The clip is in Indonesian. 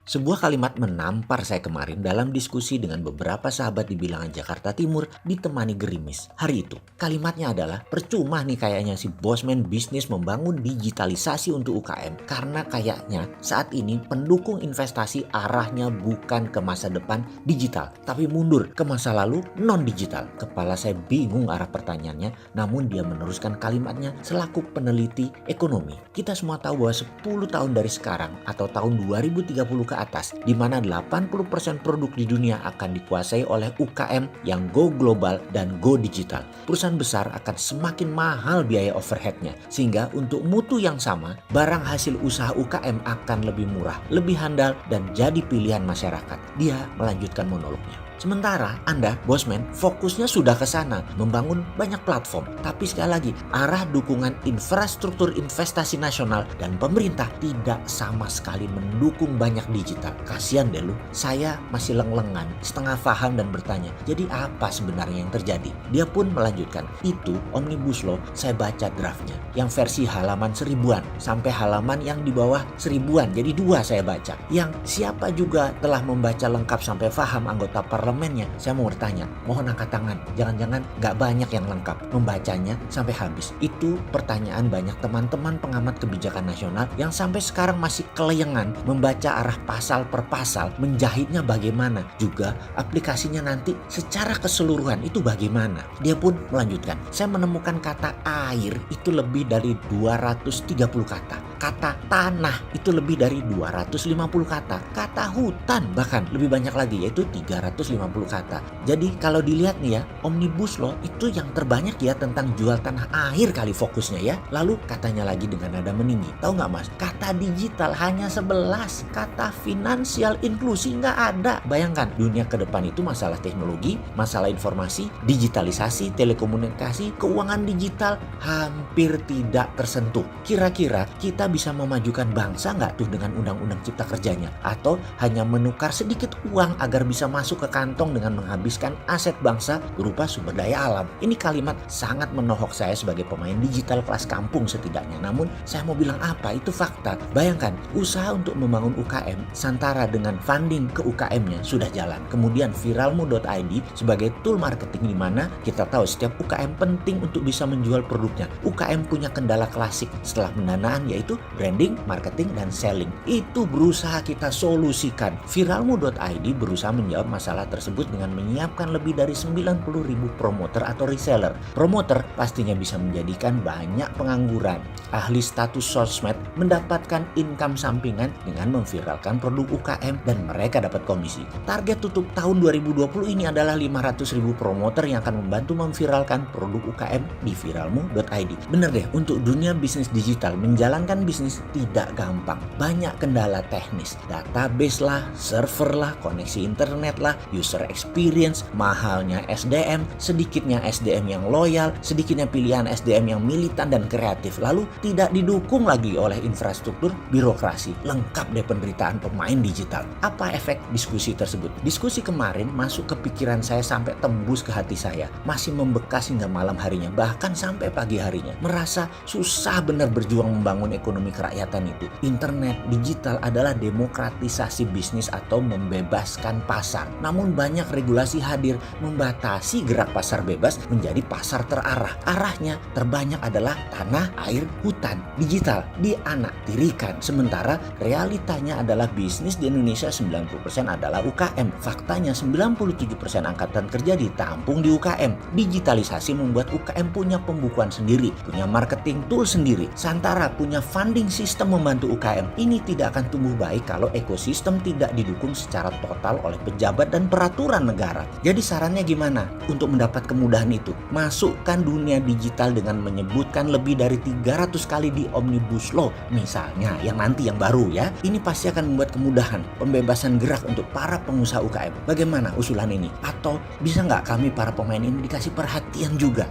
Sebuah kalimat menampar saya kemarin dalam diskusi dengan beberapa sahabat di bilangan Jakarta Timur ditemani gerimis. Hari itu, kalimatnya adalah percuma nih kayaknya si bosman bisnis membangun digitalisasi untuk UKM. Karena kayaknya saat ini pendukung investasi arahnya bukan ke masa depan digital, tapi mundur ke masa lalu non-digital. Kepala saya bingung arah pertanyaannya, namun dia meneruskan kalimatnya selaku peneliti ekonomi. Kita semua tahu bahwa 10 tahun dari sekarang atau tahun 2030 ke atas, di mana 80% produk di dunia akan dikuasai oleh UKM yang go global dan go digital. Perusahaan besar akan semakin mahal biaya overheadnya, sehingga untuk mutu yang sama, barang hasil usaha UKM akan lebih murah, lebih handal, dan jadi pilihan masyarakat. Dia melanjutkan monolognya. Sementara Anda, bosman, fokusnya sudah ke sana, membangun banyak platform. Tapi sekali lagi, arah dukungan infrastruktur investasi nasional dan pemerintah tidak sama sekali mendukung banyak digital. Kasian deh lu, saya masih leng-lengan, setengah paham dan bertanya, jadi apa sebenarnya yang terjadi? Dia pun melanjutkan, itu Omnibus Law saya baca draftnya, yang versi halaman 1000-an sampai halaman yang di bawah 1000-an, jadi 2 saya baca. Yang siapa juga telah membaca lengkap sampai paham anggota parlemennya, saya mau bertanya, mohon angkat tangan, jangan-jangan gak banyak yang lengkap membacanya sampai habis. Itu pertanyaan banyak teman-teman pengamat kebijakan nasional yang sampai sekarang masih kelayangan membaca arah pasal per pasal, menjahitnya bagaimana, juga aplikasinya nanti secara keseluruhan itu bagaimana. Dia pun melanjutkan, saya menemukan kata air itu lebih dari 230 kata. Kata tanah itu lebih dari 250 kata. Kata hutan bahkan lebih banyak lagi, yaitu 350 kata. Jadi kalau dilihat nih ya, Omnibus Law itu yang terbanyak ya tentang jual tanah air kali fokusnya ya. Lalu katanya lagi dengan nada meninggi, tahu nggak mas? Kata digital hanya 11, kata finansial inklusi nggak ada. Bayangkan dunia ke depan itu masalah teknologi, masalah informasi, digitalisasi, telekomunikasi, keuangan digital hampir tidak tersentuh. Kira-kira kita bisa memajukan bangsa nggak tuh dengan undang-undang cipta kerjanya? Atau hanya menukar sedikit uang agar bisa masuk ke kantong dengan menghabiskan aset bangsa berupa sumber daya alam? Ini kalimat sangat menohok saya sebagai pemain digital kelas kampung setidaknya. Namun saya mau bilang apa? Itu fakta. Bayangkan usaha untuk membangun UKM Santara dengan funding ke UKM-nya sudah jalan. Kemudian viralmu.id sebagai tool marketing di mana kita tahu setiap UKM penting untuk bisa menjual produknya. UKM punya kendala klasik setelah pendanaan yaitu branding, marketing, dan selling. Itu berusaha kita solusikan. Viralmu.id berusaha menjawab masalah tersebut dengan menyiapkan lebih dari 90.000 promoter atau reseller. Promoter pastinya bisa menjadikan banyak pengangguran. Ahli status sosmed mendapatkan income sampingan dengan memviralkan produk UKM dan mereka dapat komisi. Target tutup tahun 2020 ini adalah 500.000 promoter yang akan membantu memviralkan produk UKM di viralmu.id. Bener deh, untuk dunia bisnis digital menjalankan bisnis tidak gampang. Banyak kendala teknis, database lah, server lah, koneksi internet lah, user experience, mahalnya SDM, sedikitnya SDM yang loyal, sedikitnya pilihan SDM yang militan dan kreatif, lalu tidak didukung lagi oleh infrastruktur birokrasi. Lengkap deh penderitaan pemain digital. Apa efek diskusi tersebut? Diskusi kemarin masuk ke pikiran saya sampai tembus ke hati saya, masih membekas hingga malam harinya, bahkan sampai pagi harinya. Merasa susah benar berjuang membangun ekonomi kerakyatan itu. Internet digital adalah demokratisasi bisnis atau membebaskan pasar. Namun banyak regulasi hadir membatasi gerak pasar bebas menjadi pasar terarah. Arahnya terbanyak adalah tanah, air, hutan, digital dianaktirikan. Sementara realitanya adalah bisnis di Indonesia 90% adalah UKM. Faktanya 97% angkatan kerja ditampung di UKM. Digitalisasi membuat UKM punya pembukuan sendiri, punya marketing tool sendiri. Santara punya funding sistem membantu UKM. Ini tidak akan tumbuh baik kalau ekosistem tidak didukung secara total oleh pejabat dan peraturan negara. Jadi sarannya gimana untuk mendapat kemudahan itu? Masukkan dunia digital dengan menyebutkan lebih dari 300 kali di Omnibus Law misalnya, yang nanti yang baru ya. Ini pasti akan membuat kemudahan, pembebasan gerak untuk para pengusaha UKM. Bagaimana usulan ini? Atau bisa nggak kami para pemain ini dikasih perhatian juga?